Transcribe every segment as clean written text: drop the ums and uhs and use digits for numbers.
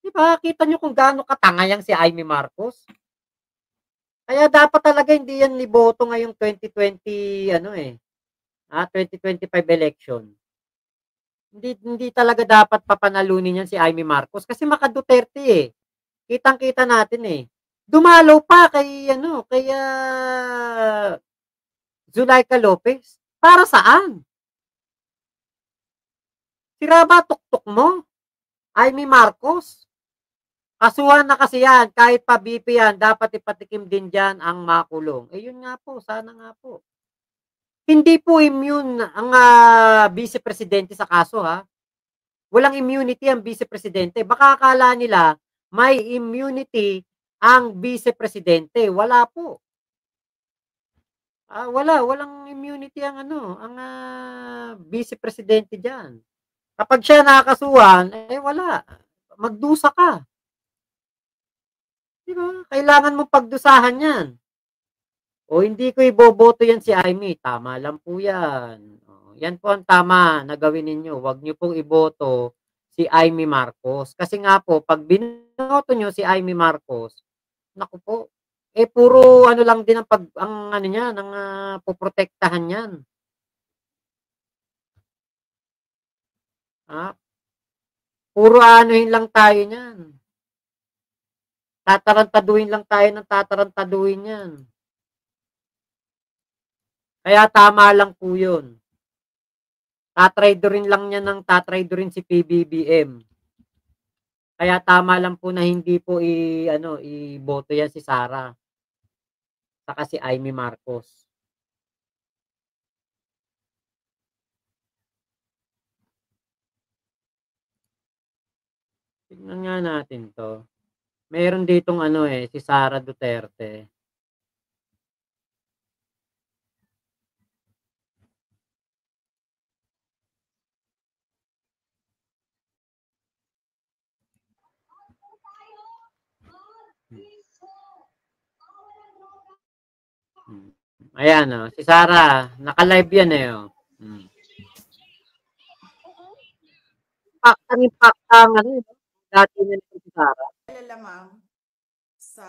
'Di ba, kita niyo kung gaano katanga yang si Amy Marcos. Kaya dapat talaga hindi yan iboto ngayong 2020 ano, 2025 election. Hindi talaga dapat papanalunin yan si Amy Marcos kasi maka-Duterte, eh. Kitang-kita natin, eh. Dumalaw pa kay ano, kay, Zulaika Lopez. Para saan? Sira ba tuktok mo, Amy Marcos? Kasuhan na kasi yan, kahit pa BP yan, dapat ipatikim din diyan ang makulong. Eh, yun nga po, sana nga po. Hindi po immune ang, Vice Presidente sa kaso, ha. Walang immunity ang Vice Presidente. Baka akala nila may immunity ang Vice Presidente, wala po. Walang immunity ang ano, ang, Vice Presidente diyan. Kapag siya nakakasuhan, eh, wala, magdusa ka. 'Di ba? Kailangan mong pagdusahan 'yan. O hindi ko iboboto 'yan si Amy, tama lang po 'yan. Oh, 'yan po ang tama na gawin ninyo, huwag niyo pong iboto si Amy Marcos. Kasi nga po 'pag binoto niyo si Amy Marcos, naku po, eh, puro ano lang din ang ano niyan, ang, poprotektahan niyan. Ah, puro aanuhin lang tayo niyan. Tatarantaduhin lang tayo ng tatarantaduhin niyan. Kaya tama lang po 'yun. Tatraydorin lang niya ng tatraydorin si PBBM. Kaya tama lang po na hindi po ano, iboto 'yan si Sara, saka si Amy Marcos. Tignan nga natin 'to. Meron ditong ano, si Sara Duterte. Ayan, si Sara, naka-live 'yan, oh. Impaktang ano, dati na si Sara. Lamang sa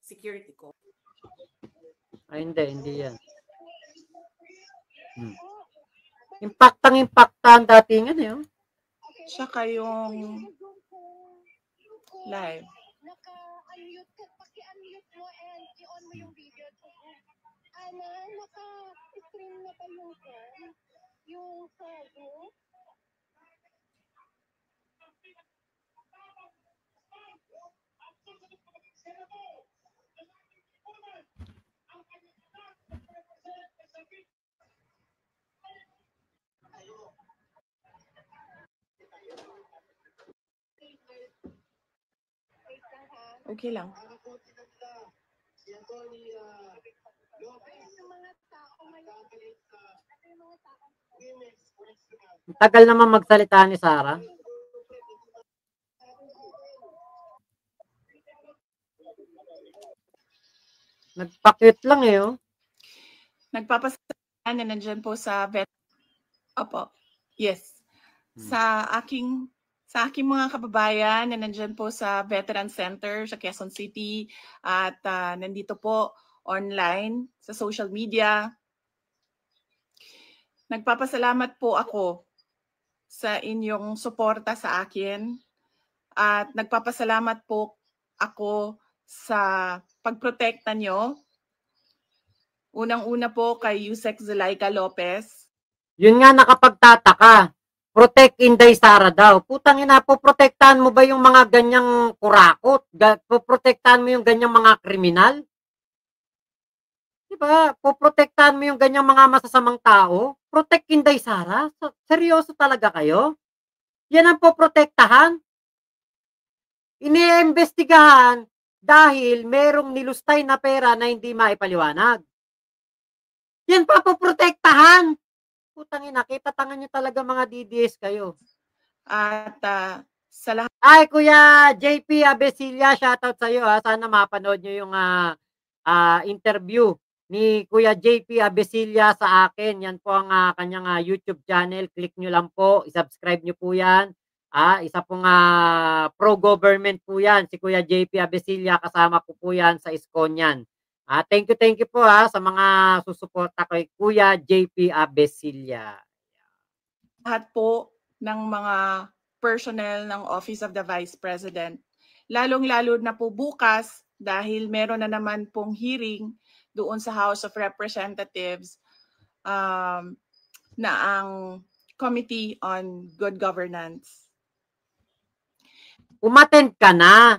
security ko. Ay, hindi 'yan. Impaktang datingan, oh. Tsaka yung live. Naka-unmute ka, paki-unmute mo and i-on mo yung video. Ana, naka-stream na ba yung sa group? Okay lang. Tagal naman magsalita ni Sara. Nagpa-cute lang, oh. Nagpapasalamat na nandiyan po sa Opo. Yes. Sa aking mga kababayan na nandiyan po sa Veteran Center sa Quezon City at nandito po online sa social media. Nagpapasalamat po ako sa inyong suporta sa akin at nagpapasalamat po ako sa pagprotekta nyo. Unang-una po kay Yusek Zulaika Lopez. Yun nga nakapagtataka. Protect Inday Sara daw. Putang ina, poprotektahan mo ba yung mga ganyang kurakot? Poprotektahan mo yung ganyang mga kriminal? Diba? Poprotektahan mo yung ganyang mga masasamang tao? Protect Inday Sara? Seryoso talaga kayo? Yan ang poprotektahan? Iniimbestigahan dahil merong nilustay na pera na hindi maipaliwanag. Yan pa poprotektahan? Putang ina, kita tangan nyo talaga mga DDS kayo. At sa lahat. Ay, Kuya JP Abesilia, shoutout sa iyo, ha. Sana mapanood nyo yung interview ni Kuya JP Abesilia sa akin. Yan po ang kanyang YouTube channel. Click nyo lang po, i-subscribe nyo po yan. Isa pong pro-government po yan, si Kuya JP Abesilla, kasama ko po yan sa ISKCON yan. Thank you po sa mga susuporta kay Kuya JP Abesilla. Lahat po ng mga personnel ng Office of the Vice President. Lalong-lalo na po bukas dahil meron na naman pong hearing doon sa House of Representatives na ang Committee on Good Governance. Umattend ka na.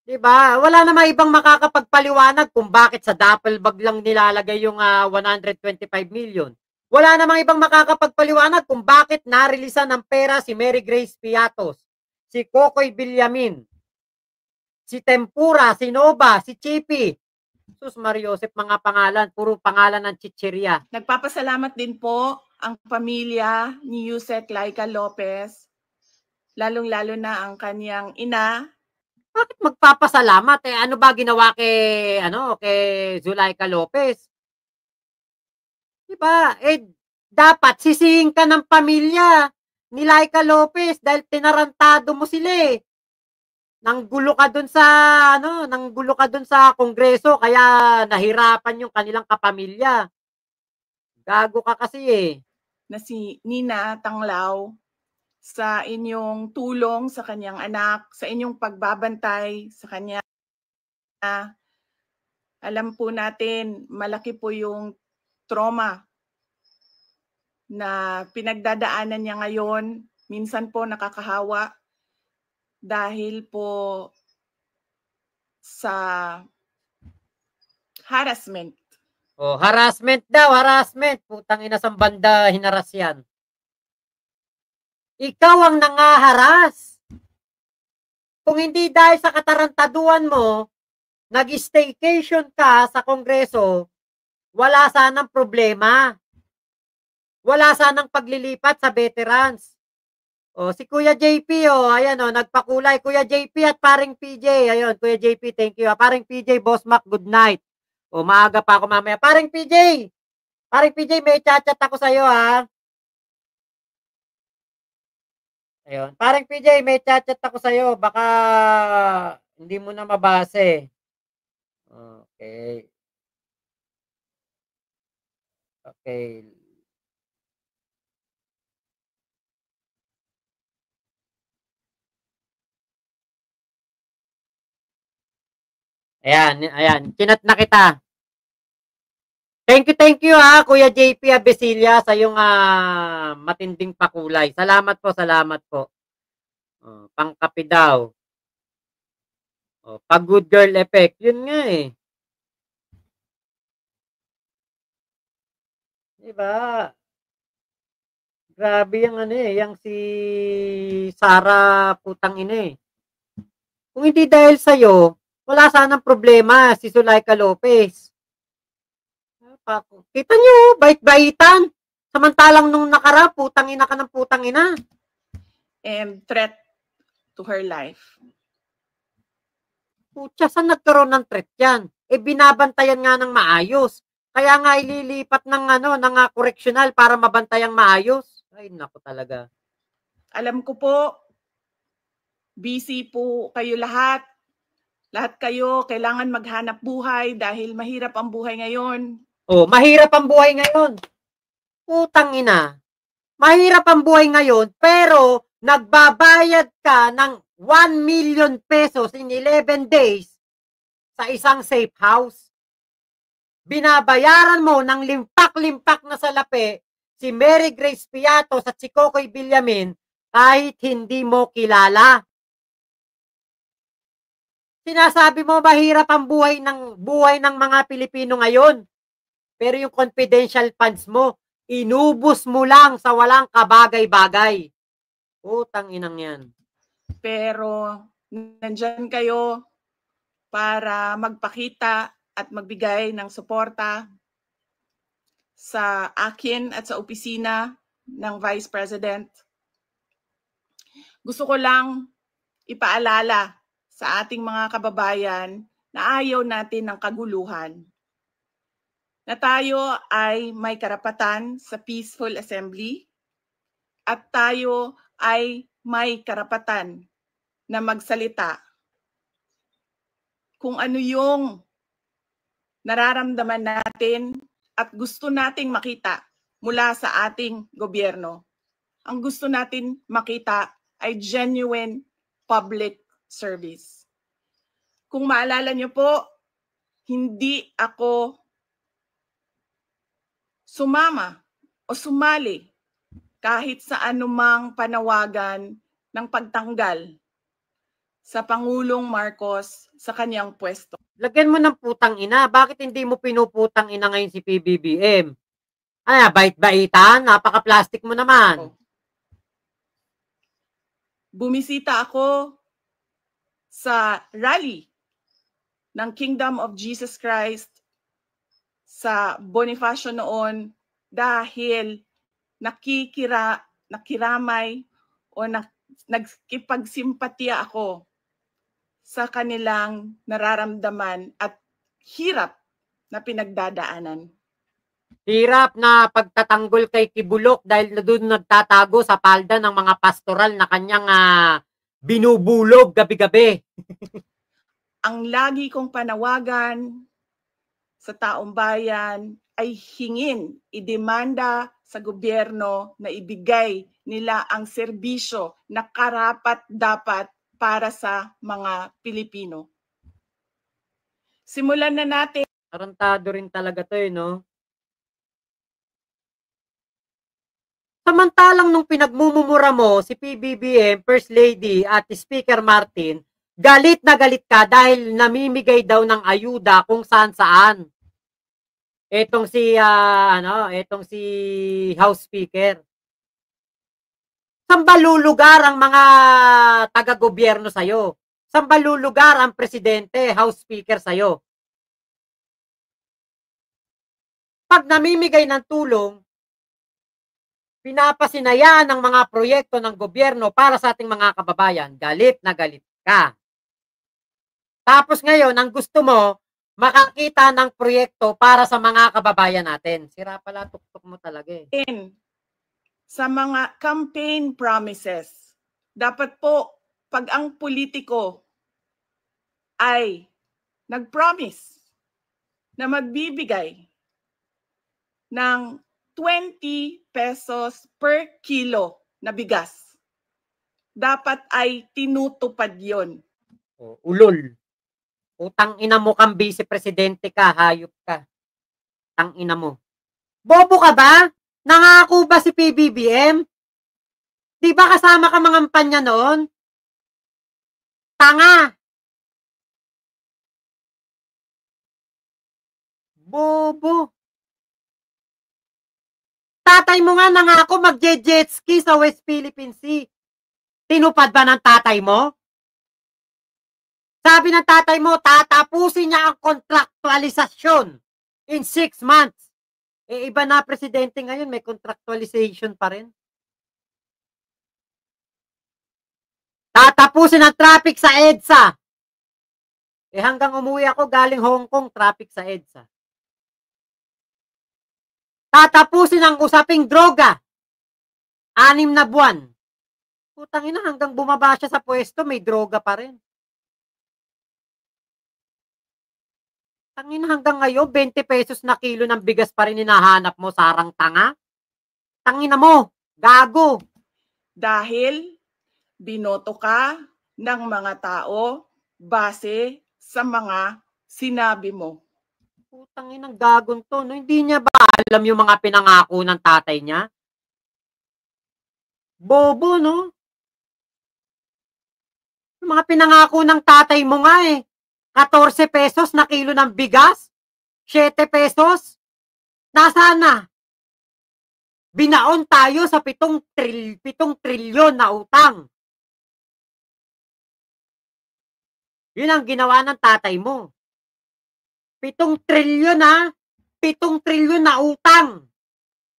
Diba? Wala namang ibang makakapagpaliwanag kung bakit sa duffel bag lang nilalagay yung 125 million. Wala namang ibang makakapagpaliwanag kung bakit narilisan ng pera si Mary Grace Piatos, si Kokoy Villamin, si Tempura, si Nova, si Chippy. Sus Mariosep, mga pangalan, puro pangalan ng chichirya. Nagpapasalamat din po ang pamilya ni Yusek Laika Lopez, lalong-lalo na ang kanyang ina. Bakit magpapasalamat? Ano ba ginawa kay Zulaika Lopez? Diba? Dapat sisihin ka ng pamilya ni Laika Lopez dahil tinarantado mo sila Nanggulo ka dun sa Kongreso kaya nahirapan yung kanilang kapamilya. Gago ka kasi Na si Nina Tanglaw sa inyong tulong sa kanyang anak, sa inyong pagbabantay sa kanya. Alam po natin, malaki po yung trauma na pinagdadaanan niya ngayon. Minsan po nakakahawa dahil po sa harassment. Harassment daw, harassment. Putang ina, sa banda hinaras yan. Ikaw ang nangaharas. Kung hindi dahil sa katarantaduan mo, nag-staycation ka sa Kongreso, wala sanang problema. Wala sanang paglilipat sa veterans. Si Kuya JP, ayan nagpakulay. Kuya JP at paring PJ. Ayun, Kuya JP, thank you. Paring PJ, Boss Mac, good night. Maaga pa ako mamaya. Paring PJ, may chat-chat ako sa'yo, Ayun. Paring PJ, may chat-chat ako sa'yo. Baka hindi mo na mabase. Okay. Okay. Ayan. Kinat na kita. Thank you Kuya JP Abesilla sa yung matinding pakulay. Salamat po. Pangkapi daw. Pag good girl effect, yun nga Diba? Grabe yung yung si Sara putang ina Kung hindi dahil sa'yo, wala sanang problema si Zulaika Lopez. Kita nyo, bait-baitan. Samantalang nung nakara, putang ina ka ng putang ina. And threat to her life. Putya, saan nagkaroon ng threat yan? Binabantayan nga ng maayos. Kaya nga ililipat ng correctional para mabantayang maayos. Ay, naku talaga. Alam ko po, busy po kayo lahat. Lahat kayo kailangan maghanap buhay dahil mahirap ang buhay ngayon. Mahirap ang buhay ngayon. Putang ina. Mahirap ang buhay ngayon, pero nagbabayad ka ng 1 million pesos in 11 days sa isang safe house. Binabayaran mo ng limpak-limpak na salapi si Mary Grace Piatos at si Kokoy Villamin kahit hindi mo kilala. Sinasabi mo mahirap ang buhay ng mga Pilipino ngayon. Pero yung confidential funds mo, inubos mo lang sa walang kabagay-bagay. Utang inang yan. Pero nandyan kayo para magpakita at magbigay ng suporta sa akin at sa opisina ng Vice President. Gusto ko lang ipaalala sa ating mga kababayan na ayaw natin ng kaguluhan. Na tayo ay may karapatan sa peaceful assembly at tayo ay may karapatan na magsalita kung ano yung nararamdaman natin at gusto nating makita mula sa ating gobyerno. Ang gusto natin makita ay genuine public service. Kung maalala niyo po, hindi ako sumama o sumali kahit sa anumang panawagan ng pagtanggal sa Pangulong Marcos sa kanyang pwesto. Lagyan mo ng putang ina. Bakit hindi mo pinuputang ina ngayon si PBBM? Ay, bait-baitan. Napaka-plastic mo naman. Bumisita ako sa rally ng Kingdom of Jesus Christ sa Bonifacio noon dahil nakiramay o nagkipagsimpatiya ako sa kanilang nararamdaman at hirap na pinagdadaanan. Hirap na pagtatanggol kay Kibulok dahil na doon nagtatago sa palda ng mga pastoral na kanyang binubulog gabi-gabi. Ang lagi kong panawagan sa taong bayan ay hingin, idemanda sa gobyerno na ibigay nila ang serbisyo na karapat-dapat para sa mga Pilipino. Simulan na natin. Tarantado rin talaga to no? Samantalang nung pinagmumura mo si PBBM, First Lady at Speaker Martin, galit na galit ka dahil namimigay daw ng ayuda kung saan-saan. Etong si House Speaker. Saan ba lulugar ang mga taga-gobyerno sa'yo? Saan ba lulugar ang presidente, House Speaker sa'yo? Pag namimigay ng tulong, pinapasinayaan ng mga proyekto ng gobyerno para sa ating mga kababayan, galit na galit ka. Tapos ngayon, ang gusto mo, makakita ng proyekto para sa mga kababayan natin. Sira pala, tuktok mo talaga eh. Sa mga campaign promises, dapat po, pag ang politiko ay nag-promise na magbibigay ng 20 pesos per kilo na bigas, dapat ay tinutupad yon. Ulol. Utang ina mo kang vice-presidente ka, hayop ka. Tang ina mo. Bobo ka ba? Nangako ba si PBBM? Di ba kasama ka mangampanya noon? Tanga. Bobo. Tatay mo nga nangako magje-jet ski sa West Philippine Sea. Tinupad ba ng tatay mo? Sabi ng tatay mo, tatapusin niya ang contractualization in 6 months. Eh, iba na presidente ngayon, may contractualization pa rin. Tatapusin ang traffic sa EDSA. Eh, hanggang umuwi ako galing Hong Kong, traffic sa EDSA. Tatapusin ang usaping droga. 6 na buwan. Putang ina, hanggang bumaba siya sa pwesto, may droga pa rin. Tangina, hanggang ngayon, 20 pesos na kilo ng bigas pa rin hinahanap mo, sarang tanga. Tangina mo, gago. Dahil binoto ka ng mga tao base sa mga sinabi mo. Putangin ng gagon to, no? Hindi niya ba alam yung mga pinangako ng tatay niya? Bobo, no? Yung mga pinangako ng tatay mo nga eh. 14 pesos na kilo ng bigas? 7 pesos? Nasaan na? Binaon tayo sa 7 trilyon na utang. Yun ang ginawa ng tatay mo. 7 trilyon ha? 7 trilyon na utang.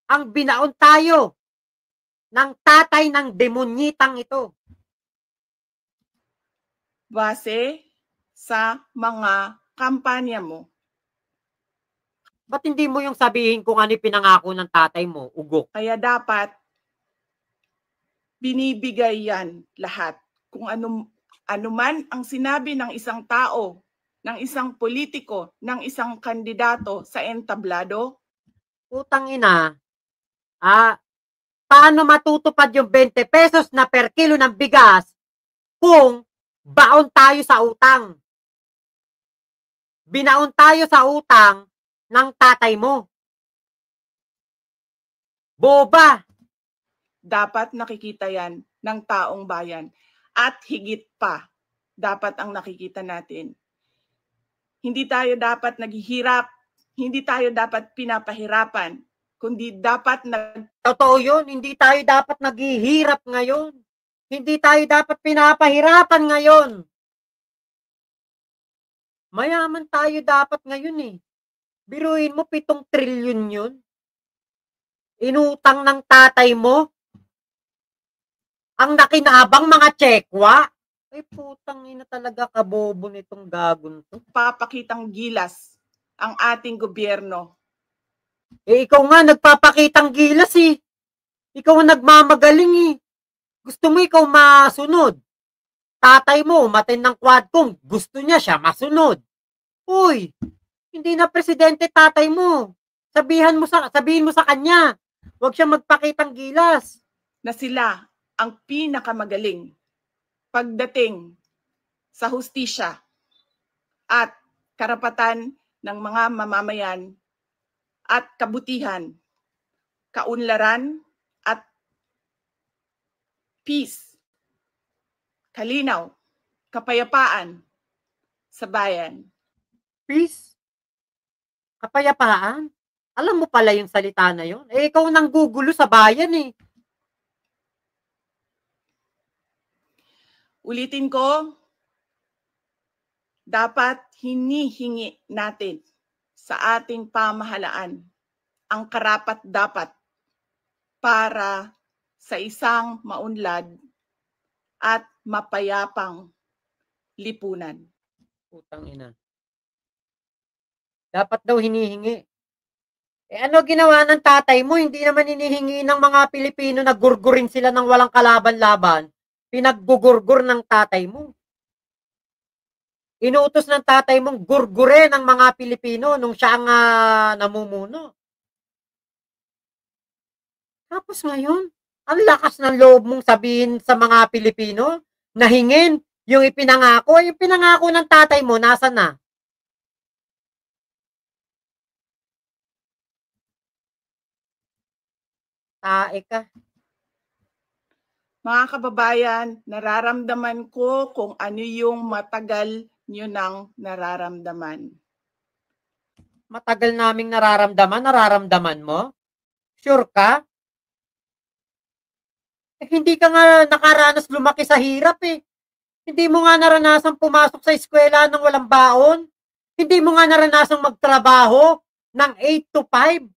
Ang binaon tayo ng tatay ng demonyitang ito. Base sa mga kampanya mo. Ba't hindi mo yung sabihin kung ano pinangako ng tatay mo, ugok? Kaya dapat binibigay yan lahat. Kung ano man ang sinabi ng isang tao, ng isang politiko, ng isang kandidato sa entablado, Putang ina, paano matutupad yung 20 pesos na per kilo ng bigas kung baon tayo sa utang? Binaon tayo sa utang ng tatay mo. Boba! dapat nakikita yan ng taong bayan. At higit pa, dapat ang nakikita natin. Hindi tayo dapat naghihirap, hindi tayo dapat pinapahirapan, kundi dapat Totoo yun, hindi tayo dapat naghihirap ngayon. Hindi tayo dapat pinapahirapan ngayon. Mayaman tayo dapat ngayon eh. Biruin mo 7 trilyon yun. Inutang ng tatay mo. Ang nakinabang mga tsekwa. Ay putang ina talaga, kabobo nitong gagon to. papakitang gilas ang ating gobyerno. Ikaw nga nagpapakitang gilas eh. Ikaw ang nagmamagaling eh. Gusto mo ikaw masunod. Tatay mo, umaten ng quadcom, gusto niya siya masunod. Uy, hindi na presidente tatay mo. Sabihin mo sa kanya, huwag siya magpakitang gilas. Na sila ang pinakamagaling pagdating sa hustisya at karapatan ng mga mamamayan at kabutihan, kaunlaran at peace, kalinaw, kapayapaan sa bayan. Peace? Kapayapaan? Alam mo pala yung salita na yun? Eh, ikaw nang gugulo sa bayan eh. Ulitin ko, dapat hinihingi natin sa ating pamahalaan ang karapat-dapat para sa isang maunlad at mapayapang lipunan. Putang ina. Dapat daw hinihingi. Eh ano ginawa ng tatay mo? Hindi naman hinihingi ng mga Pilipino na gurgurin sila ng walang kalaban-laban. Pinaggugurgur ng tatay mo. Inuutos ng tatay mong gurgurin ng mga Pilipino nung siya ang namumuno. Tapos ngayon, ang lakas ng loob mong sabihin sa mga Pilipino na hingin yung ipinangako. Yung pinangako ng tatay mo, nasa na? Tae ka. Mga kababayan, nararamdaman ko kung ano yung matagal nyo nang nararamdaman. Matagal naming nararamdaman mo? Sure ka? Eh, hindi ka nga nakaranas lumaki sa hirap eh. Hindi mo nga naranasan pumasok sa eskwela ng walang baon. Hindi mo nga naranasang magtrabaho ng 8 to 5.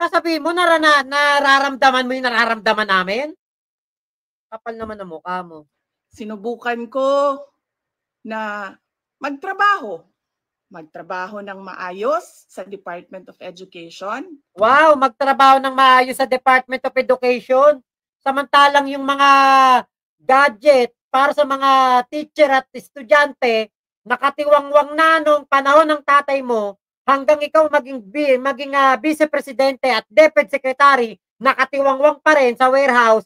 Sasabihin mo, nararamdaman mo yung nararamdaman namin? Kapal naman ang mukha mo. Sinubukan ko na magtrabaho ng maayos sa Department of Education. Wow, magtrabaho ng maayos sa Department of Education. Samantalang yung mga gadget para sa mga teacher at estudyante, nakatiwangwang na nung panahon ng tatay mo, hanggang ikaw maging vice-presidente at DepEd secretary, nakatiwangwang pa rin sa warehouse.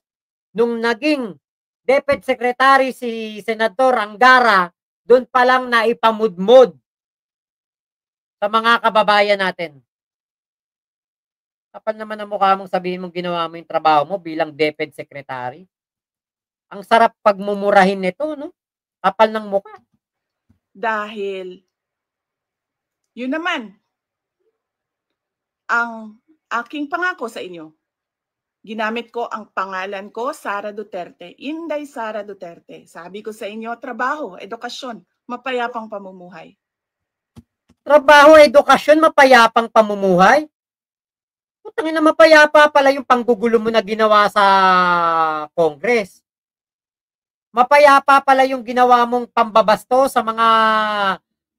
Nung naging DepEd secretary si Senador Angara, doon pa lang na ipamudmod sa mga kababayan natin. Kapal naman ang mukha mong sabihin mong ginawa mo yung trabaho mo bilang DepEd secretary. Ang sarap pagmumurahin nito, no? Kapal ng mukha. Dahil, yun naman, ang aking pangako sa inyo. Ginamit ko ang pangalan ko, Sara Duterte, Inday Sara Duterte. Sabi ko sa inyo, trabaho, edukasyon, mapayapang pamumuhay. Trabaho, edukasyon, mapayapang pamumuhay? Putang ina, mapayapa pala yung panggugulo mo na ginawa sa Congress. Mapayapa pala yung ginawa mong pambabasto sa mga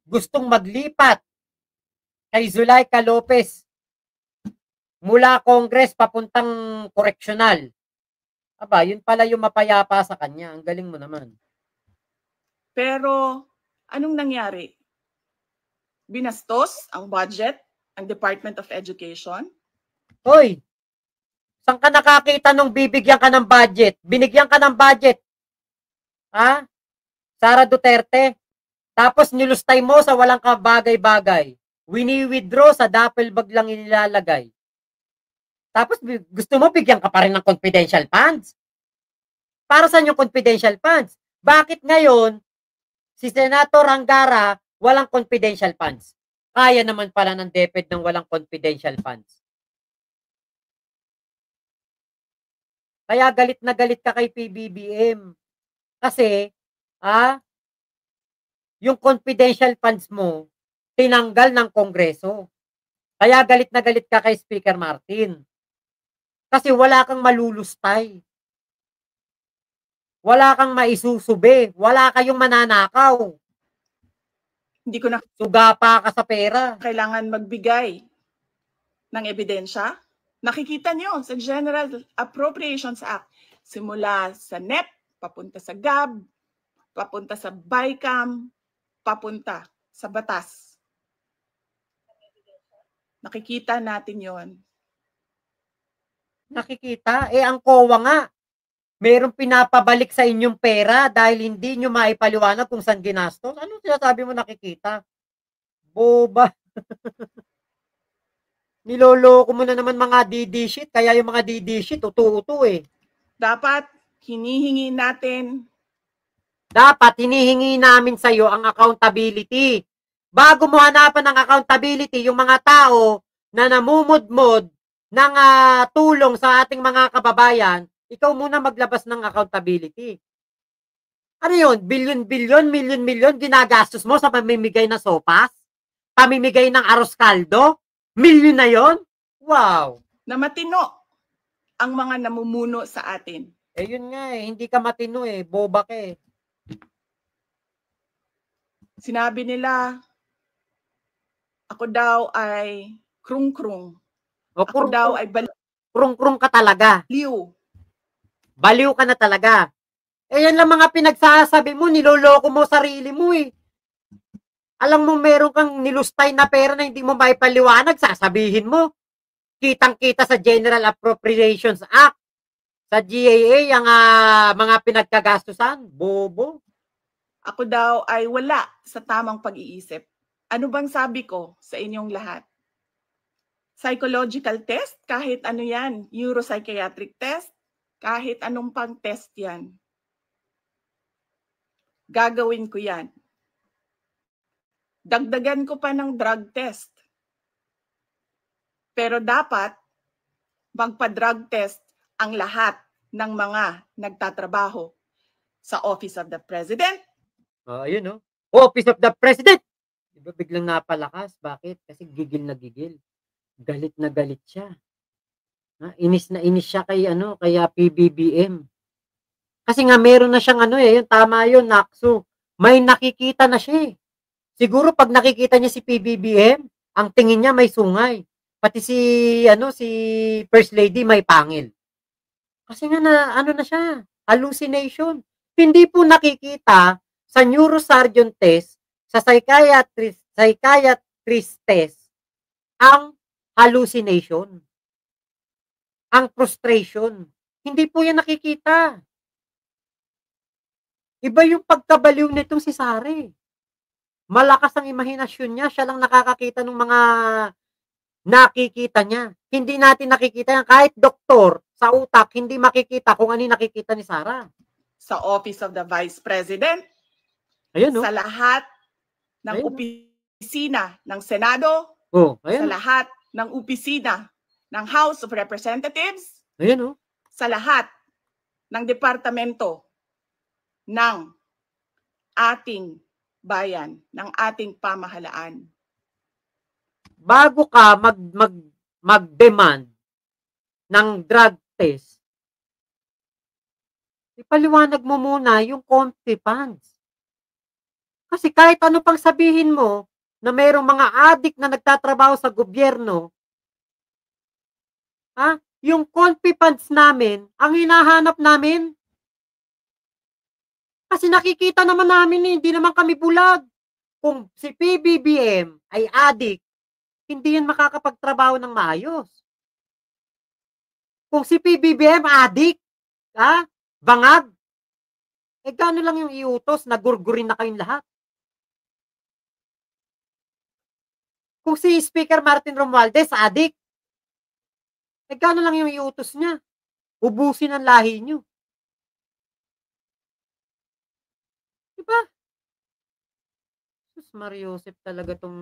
gustong maglipat kay Zulaika Lopez mula Congress papuntang koreksyonal. Aba, yun pala yung mapayapa sa kanya. Ang galing mo naman. Pero anong nangyari? Binastos ang budget ang Department of Education? Hoy, saan ka nakakita nung bibigyan ka ng budget? Binigyan ka ng budget. Ha? Sara Duterte. Tapos nilustay mo sa walang kabagay-bagay. Wini-withdraw sa duffel bag lang inilalagay. Tapos gusto mo bigyan ka pa rin ng confidential funds. Para saan yung confidential funds? Bakit ngayon si Senator Angara walang confidential funds? Kaya naman pala ng DepEd ng walang confidential funds. Kaya galit na galit ka kay PBBM. Kasi, yung confidential funds mo, tinanggal ng Kongreso. Kaya galit na galit ka kay Speaker Martin. Kasi wala kang malulustay. Wala kang maisusube. Wala kayong mananakaw. Hindi ko na Sugapa ka sa pera. kailangan magbigay ng ebidensya. Nakikita nyo sa General Appropriations Act, simula sa NEP, papunta sa GAB, papunta sa BICAM, papunta sa batas. Nakikita natin yon. Nakikita? Ang COA nga, merong pinapabalik sa inyong pera dahil hindi nyo maipaliwanag kung saan ginastos. Anong sinasabi mo nakikita? Boba. Niloloko mo na naman mga DD shit, kaya yung mga DD shit, uto-uto eh. Dapat hinihingi natin. Dapat hinihingi namin sa iyo ang accountability. Bago mo hanapan ng accountability yung mga tao na namumudmod ng tulong sa ating mga kababayan, ikaw muna maglabas ng accountability. Ano yun? Bilyon-bilyon, milyon-milyon ginagastos mo sa pamimigay ng sopas? Pamimigay ng aros kaldo? Milyon na yon? Wow! Na matino ang mga namumuno sa atin. Yun nga hindi ka matino boba ka Sinabi nila, ako daw ay krung-krung. Ako daw ay krung-krung ka talaga. baliw. Baliw ka na talaga. Yan lang mga pinagsasabi mo, niloloko mo sarili mo Alam mo meron kang nilustay na pera na hindi mo maipaliwanag, sasabihin mo. Kitang-kita sa General Appropriations Act, sa GAA, ang mga pinagkagastusan. Bobo. Ako daw ay wala sa tamang pag-iisip. Ano bang sabi ko sa inyong lahat? Psychological test, kahit ano yan, neuropsychiatric test, kahit anong pang test yan. Gagawin ko yan. Dagdagan ko pa ng drug test. Pero dapat magpa-drug test ang lahat ng mga nagtatrabaho sa Office of the President. Ayun Office of the President! Diba biglang napalakas? Bakit? Kasi gigil na gigil. Galit na galit siya. Inis na inis siya kay kaya PBBM. Kasi nga meron na siyang yung tama yun, Naksu. May nakikita na siya Siguro pag nakikita niya si PBBM, ang tingin niya may sungay. Pati si First Lady may pangil. Kasi nga na siya, hallucination. Hindi po nakikita sa neurosurgeon test, sa psychiatrist test, ang hallucination, ang frustration. Hindi po yan nakikita. Iba yung pagkabaliw nitong si Sari. Malakas ang imahinasyon niya. Siya lang nakakakita ng mga nakikita niya. Hindi natin nakikita yan. Kahit doktor sa utak, hindi makikita kung ano nakikita ni Sara. Sa Office of the Vice President, ayun, sa lahat ng opisina ng Senado, sa lahat ng opisina ng House of Representatives, sa lahat ng departamento ng ating bayan, ng ating pamahalaan. Bago ka mag-demand ng drug test, ipaliwanag mo muna yung CONFI funds. Kasi kahit ano pang sabihin mo na mayroong mga adik na nagtatrabaho sa gobyerno, yung confi funds namin, ang hinahanap namin. Kasi nakikita naman namin, hindi naman kami bulag. Kung si PBBM ay adik, hindi yan makakapagtrabaho ng maayos. Kung si PBBM adik, bangag, gano'n lang yung iutos, nagurgurin na kayong lahat. Kung si Speaker Martin Romualdez adik, gano'n lang yung iutos niya. Ubusin ang lahi nyo. Diba? Sus Mariosep talaga tong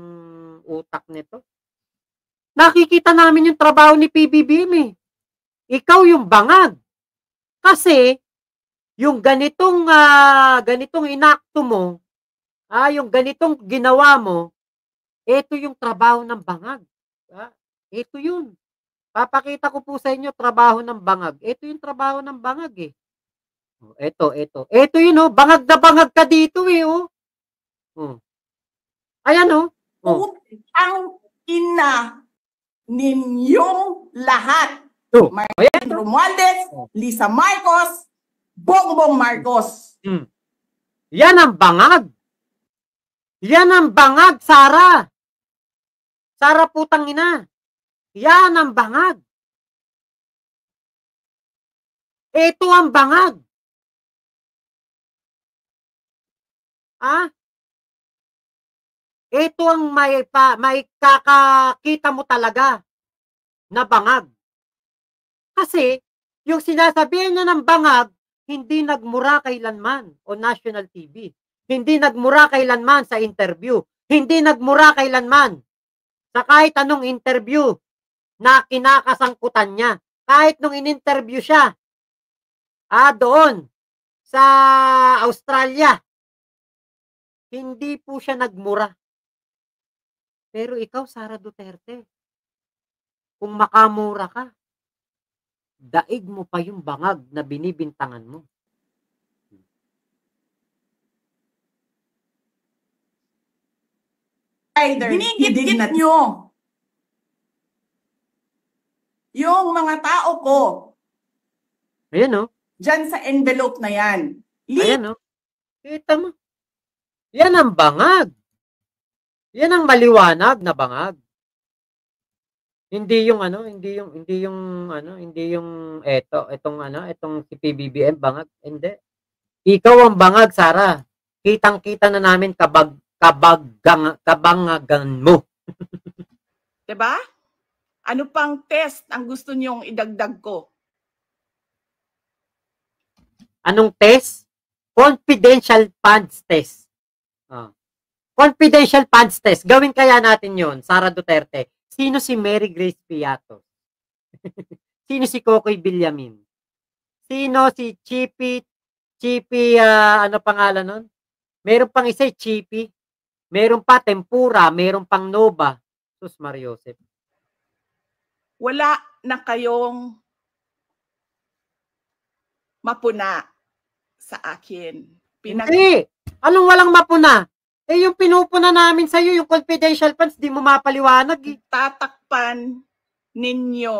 utak nito. Nakikita namin yung trabaho ni PBBM. Ikaw yung bangag. Kasi, yung ganitong inakto mo, yung ganitong ginawa mo, ito yung trabaho ng bangag. Ito yun. Papakita ko po sa inyo trabaho ng bangag. Ito yung trabaho ng bangag Ito. Ito yun bangag na bangag ka dito Ayan Ang ina ninyong lahat. Martin Romualdez, Lisa Marcos, Bongbong Marcos. Yan ang bangag. Yan ang bangag, Sara. Sara putang ina. Yan ang bangag. Ito ang bangag. Ito ang may kakakita mo talaga na bangag. Kasi, yung sinasabihan niya ng bangag, hindi nagmura kailanman o national TV. Hindi nagmura kailanman sa interview. Hindi nagmura kailanman sa kahit anong interview na kinakasangkutan niya. Kahit nung in-interview siya, doon sa Australia, hindi po siya nagmura. Pero ikaw, Sara Duterte, kung makamura ka, daig mo pa yung bangag na binibintangan mo. Ginigit nyo yung mga tao ko. Ayan Diyan sa envelope na yan. Ayan Kita mo. Yan ang bangag. Yan ang maliwanag na bangag. Hindi yung itong si PBBM bangag. Hindi. Ikaw ang bangag, Sara. Kitang-kita na namin kabangagan mo. Diba? Ano pang test ang gusto niyong idagdag ko? Anong test? Confidential funds test. Confidential funds test. Gawin kaya natin yon, Sara Duterte. Sino si Mary Grace Piato? Sino si Kokoy Villamin? Sino si Chippy, ano pangalan nun? Meron pang isa, Chippy. Meron pa Tempura, meron pang Nova. Sus Mariosep. Wala na kayong mapuna sa akin. Hindi. Anong walang mapuna? Yung pinupuna namin sa'yo, yung confidential funds, di mo mapaliwanag Tatakpan ninyo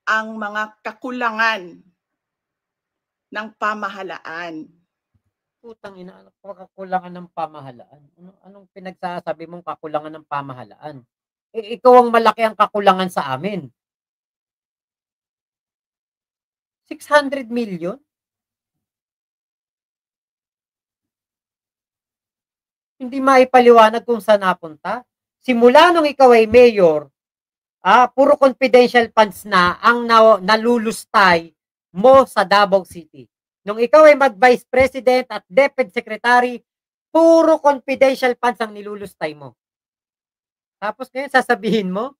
ang mga kakulangan ng pamahalaan. Putang ina, kakulangan ng pamahalaan. Anong pinagsasabi mong kakulangan ng pamahalaan? Ikaw ang malaki ang kakulangan sa amin. 600 million? Hindi maipaliwanag kung saan napunta. Simula nung ikaw ay mayor, puro confidential funds na ang nalulustay mo sa Davao City. Nung ikaw ay mag-vice president at DepEd secretary, puro confidential funds ang nilulustay mo. Tapos ngayon sasabihin mo,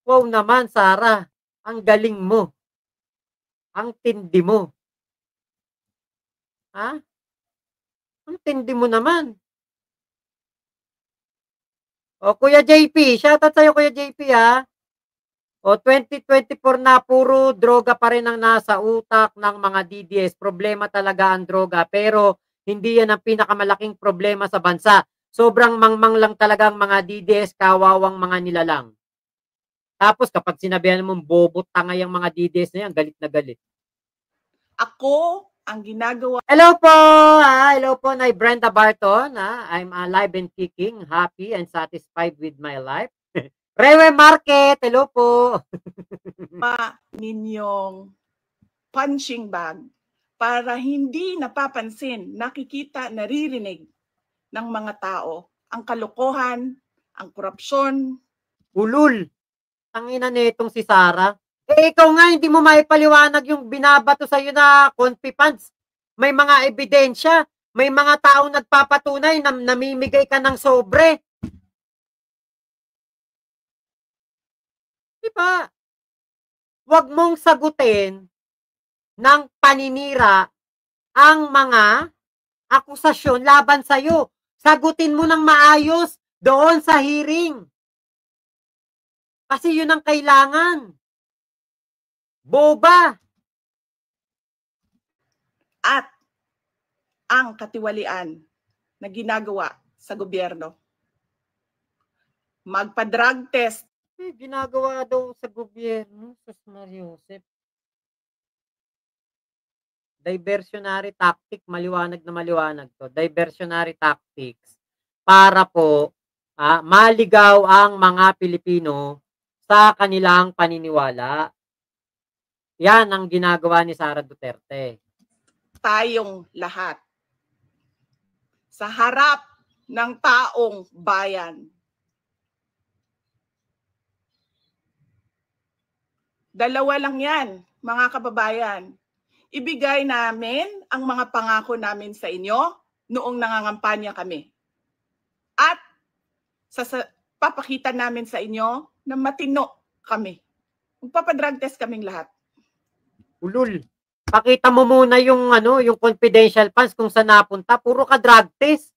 wow naman, Sara, ang galing mo. Ang tindi mo. Ang tindi mo naman. Kuya JP, shoutout sa'yo Kuya JP 2024 na puro droga pa rin ang nasa utak ng mga DDS. Problema talaga ang droga, pero hindi yan ang pinakamalaking problema sa bansa. Sobrang mangmang lang talaga ang mga DDS, kawawang mga nilalang. Tapos kapag sinabihan mong bobo, tanga yung mga DDS na yan, galit na galit. Ako, ang ginagawa. Hello po! Hello po, Nay Brenda Barton. I'm alive and kicking, happy and satisfied with my life. Rewe Market, hello po. Ninyong punching bag para hindi napapansin, nakikita, naririnig ng mga tao ang kalokohan, ang korupsyon. Ulul. Tangina nitong si Sara. Ikaw nga, hindi mo maipaliwanag yung binabato sa'yo na confi funds. May mga ebidensya. May mga taong nagpapatunay na namimigay ka ng sobre. Diba? Huwag mong sagutin ng paninira ang mga akusasyon laban sa'yo. Sagutin mo ng maayos doon sa hearing. Kasi yun ang kailangan. Boba. At ang katiwalian na ginagawa sa gobyerno. Magpa-drug test. Ginagawa daw sa gobyerno. Sus Mariosep. Diversionary tactic. Maliwanag na maliwanag to. Diversionary tactics. Para po maligaw ang mga Pilipino sa kanilang paniniwala. Yan ang ginagawa ni Sara Duterte. Tayong lahat sa harap ng taong bayan. Dalawa lang yan, mga kababayan. Ibigay namin ang mga pangako namin sa inyo noong nangangampanya kami. At papakita namin sa inyo na matino kami. Magpapadrug test kaming lahat. Ulul. Pakita mo muna yung yung confidential funds kung saan napunta. Puro ka drug test.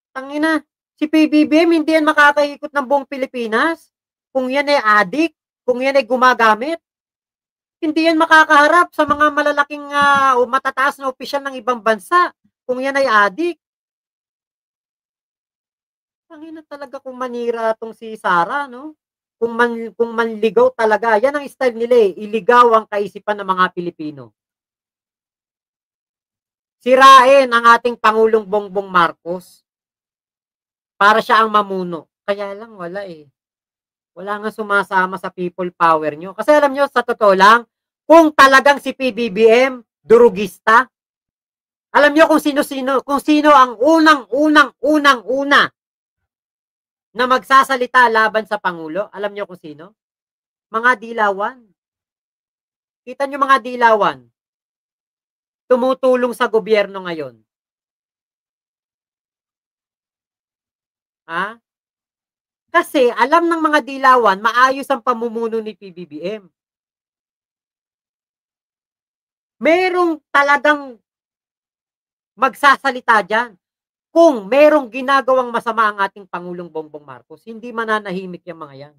Tangina. Si PBBM hindi yan makakaikot ng buong Pilipinas. Kung yan ay addict, kung yan ay gumagamit, hindi yan makakaharap sa mga malalaking o matataas na opisyal ng ibang bansa. Kung yan ay addict. Tangina talaga kung manira tong si Sara, no? Kung manligaw talaga. Yan ang style nila eh. Iligaw ang kaisipan ng mga Pilipino. Sirain ang ating Pangulong Bongbong Marcos para siya ang mamuno. Kaya lang wala eh. Wala nga sumasama sa people power nyo. Kasi alam nyo, sa totoo lang, kung talagang si PBBM, durugista, alam nyo kung sino ang unang-una na magsasalita laban sa Pangulo. Alam nyo kung sino? Mga dilawan. Kita nyo mga dilawan. Tumutulong sa gobyerno ngayon. Kasi alam ng mga dilawan, maayos ang pamumuno ni PBBM. Merong talagang magsasalita dyan. Kung merong ginagawang masama ang ating Pangulong Bongbong Marcos, hindi mananahimik yung mga yan.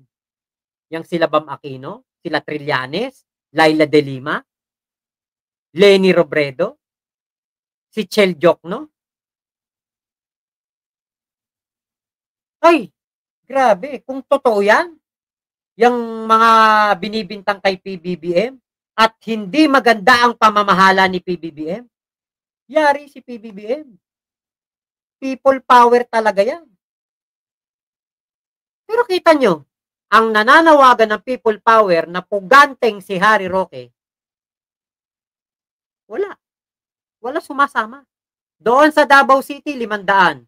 Yang sila Bam Aquino, sila Trillanes, Laila de Lima, Leni Robredo, si Chel Jokno. Ay, grabe, kung totoo yan, yung mga binibintang kay PBBM, at hindi maganda ang pamamahala ni PBBM, yari si PBBM. People power talaga yan. Pero kita nyo, ang nananawagan ng people power na puganteng si Harry Roque, wala. Wala sumasama. Doon sa Davao City, 500.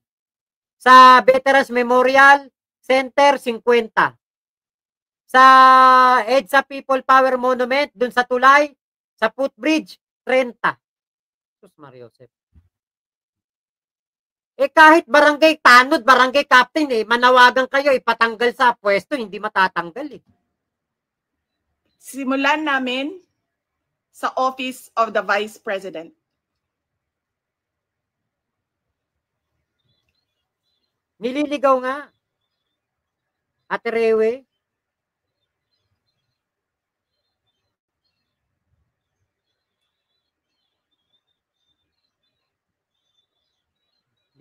Sa Veterans Memorial Center, 50. Sa EDSA People Power Monument, dun sa Tulay, sa Footbridge, 30. Sus Mariosep. Kahit barangay tanod, barangay captain, manawagan kayo, ipatanggal sa pwesto, hindi matatanggal Simulan namin sa Office of the Vice President. Nililigaw nga. Ate Rewe.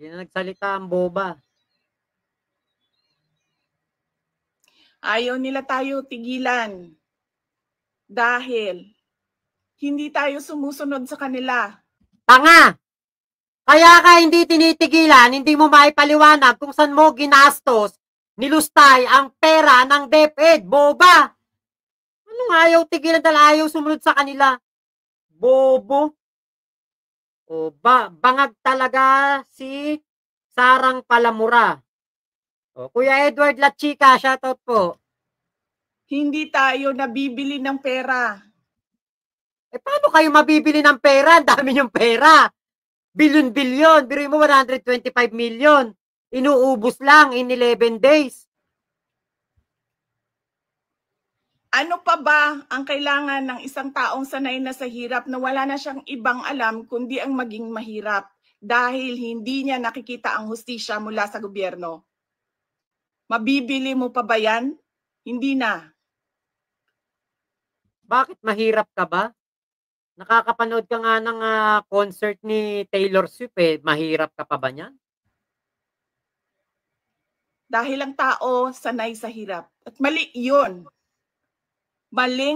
Hindi na nagsalita ang boba. Ayaw nila tayo tigilan dahil hindi tayo sumusunod sa kanila. Tanga! Kaya ka hindi tinitigilan, hindi mo maipaliwanag kung saan mo ginastos, nilustay ang pera ng DepEd. Boba! Anong ayaw tigilan dahil ayaw sumunod sa kanila? Bobo! O bangag talaga si Sarang Palamura. O, Kuya Edward Lachika, shoutout po. Hindi tayo nabibili ng pera. Paano kayo mabibili ng pera? Ang dami yung pera. Bilyon-bilyon. Biruin mo 125 million. Inuubos lang in 11 days. Ano pa ba ang kailangan ng isang taong sanay na sa hirap na wala na siyang ibang alam kundi ang maging mahirap dahil hindi niya nakikita ang hustisya mula sa gobyerno? Mabibili mo pa ba yan? Hindi na. Bakit mahirap ka ba? Nakakapanood ka nga ng concert ni Taylor Swift Mahirap ka pa ba niyan? Dahil ang tao sanay sa hirap. At mali yun. Mali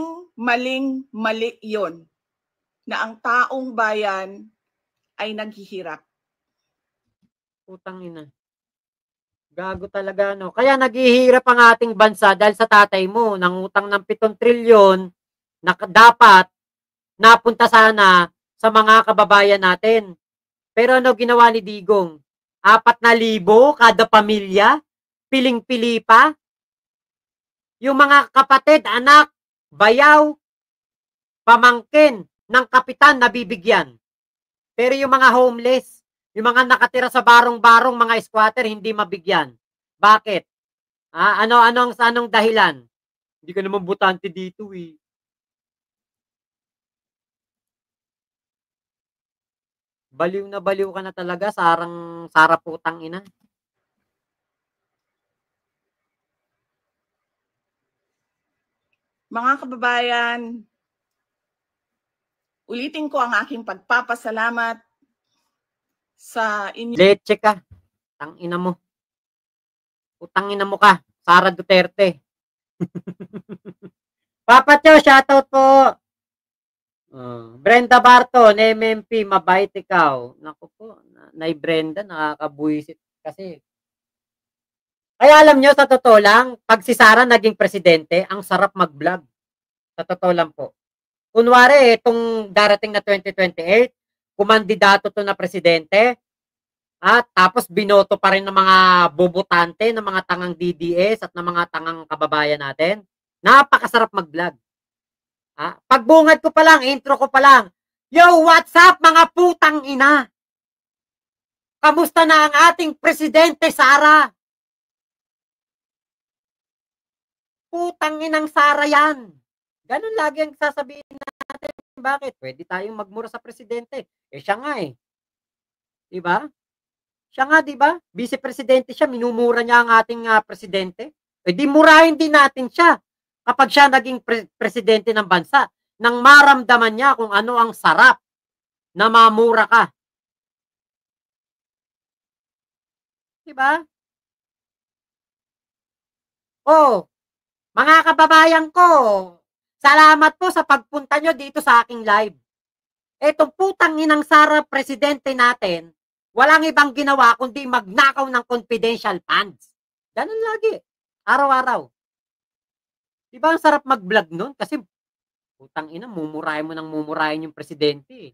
yun. Na ang taong bayan ay naghihirap. Putang ina. Gago talaga, no? Kaya naghihirap ang ating bansa dahil sa tatay mo. Nangutang ng 7 trilyon na dapat napunta sana sa mga kababayan natin. Pero ano ginawa ni Digong? 4,000 kada pamilya? Piling-pili pa? Yung mga kapatid, anak, bayaw, pamangkin ng kapitan nabibigyan. Pero yung mga homeless, yung mga nakatira sa barong-barong, mga squatter, hindi mabigyan. Bakit? Anong dahilan? Hindi ka naman butante dito eh. Baliw na baliw ka na talaga, Sara putang ina. Mga kababayan, ulitin ko ang aking pagpapasalamat sa inyo. Leche ka. Tangina mo. Putang ina mo ka. Sara Duterte. Papa Cho, shoutout po. Brenda Barton, MMP, mabait ikaw. Naku po, Nay Brenda, nakakabuisit kasi. Kaya alam nyo, sa totoo lang, pag si Sara naging presidente, ang sarap mag-vlog. Sa totoo lang po. Kunwari, itong darating na 2028, kumandidato to na presidente, at tapos binoto pa rin ng mga bobotante, ng mga tangang DDS at ng mga tangang kababayan natin. Napakasarap mag-vlog. Pagbungad ko pa lang, intro ko pa lang, yo, what's up mga putang ina? Kamusta na ang ating presidente, Sara? Putang inang Sara yan. Ganun lagi ang sasabihin natin. Bakit? Pwede tayong magmura sa presidente. Siya nga eh. Diba? Siya nga, diba? Vice-presidente siya, minumura niya ang ating presidente. Di murahin din natin siya kapag siya naging presidente ng bansa nang maramdaman niya kung ano ang sarap na mamura ka. Diba? Oh, mga kababayan ko, salamat po sa pagpunta nyo dito sa aking live. Etong putang inang Sara, presidente natin, walang ibang ginawa kundi magnakaw ng confidential funds. Ganun lagi. Araw-araw. Diba ang sarap mag-vlog nun? Kasi putang ina, mumurahin mo ng mumurahin yung presidente.